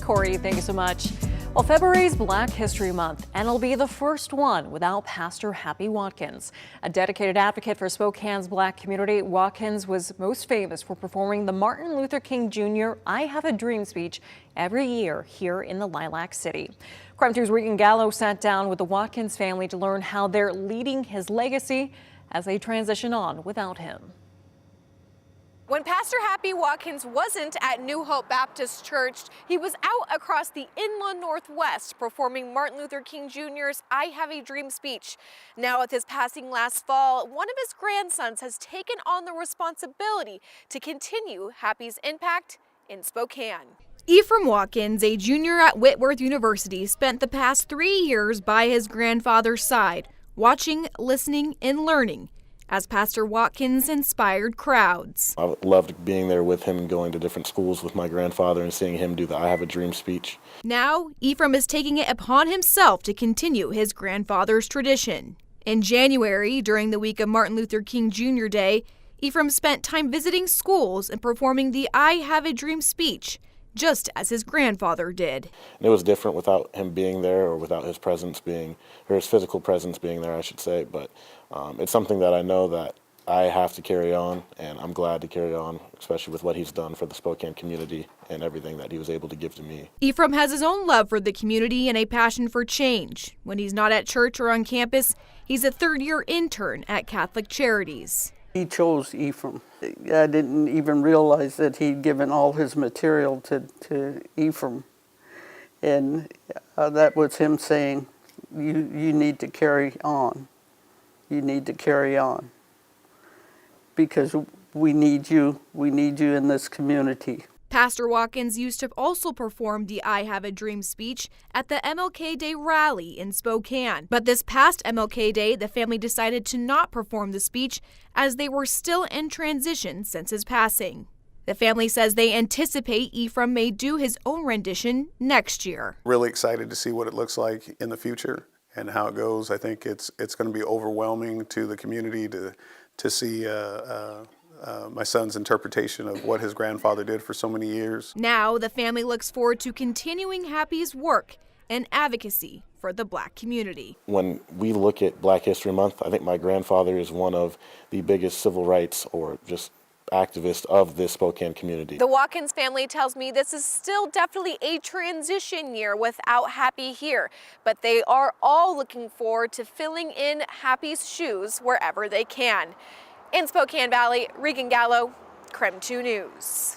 Corey, thank you so much. Well, February's Black History Month, and it'll be the first one without Pastor Happy Watkins. A dedicated advocate for Spokane's Black community, Watkins was most famous for performing the Martin Luther King Jr. I Have a Dream speech every year here in the Lilac City. KREM 2's Regan Gallo sat down with the Watkins family to learn how they're leading his legacy as they transition on without him. When Pastor Happy Watkins wasn't at New Hope Baptist Church, he was out across the inland Northwest performing Martin Luther King Jr.'s I Have a Dream speech. Now, with his passing last fall, one of his grandsons has taken on the responsibility to continue Happy's impact in Spokane. Ephraim Watkins, a junior at Whitworth University, spent the past 3 years by his grandfather's side, watching, listening, and learning as Pastor Watkins inspired crowds. I loved being there with him and going to different schools with my grandfather and seeing him do the I Have a Dream speech. Now, Ephraim is taking it upon himself to continue his grandfather's tradition. In January, during the week of Martin Luther King Jr. Day, Ephraim spent time visiting schools and performing the I Have a Dream speech, just as his grandfather did. And it was different without him being there, or without his presence being, or his physical presence being there, I should say. But it's something that I know that I have to carry on, and I'm glad to carry on, especially with what he's done for the Spokane community and everything that he was able to give to me. Ephraim has his own love for the community and a passion for change. When he's not at church or on campus, he's a third-year intern at Catholic Charities. He chose Ephraim. I didn't even realize that he'd given all his material to Ephraim. And that was him saying, you need to carry on. You need to carry on. Because we need you in this community. Pastor Watkins used to also perform the I Have a Dream speech at the MLK Day rally in Spokane. But this past MLK Day, the family decided to not perform the speech as they were still in transition since his passing. The family says they anticipate Ephraim may do his own rendition next year. Really excited to see what it looks like in the future and how it goes. I think it's going to be overwhelming to the community to see my son's interpretation of what his grandfather did for so many years. Now, the family looks forward to continuing Happy's work and advocacy for the Black community. When we look at Black History Month, I think my grandfather is one of the biggest civil rights or just activists of this Spokane community. The Watkins family tells me this is still definitely a transition year without Happy here, but they are all looking forward to filling in Happy's shoes wherever they can. In Spokane Valley, Regan Gallo, KREM 2 News.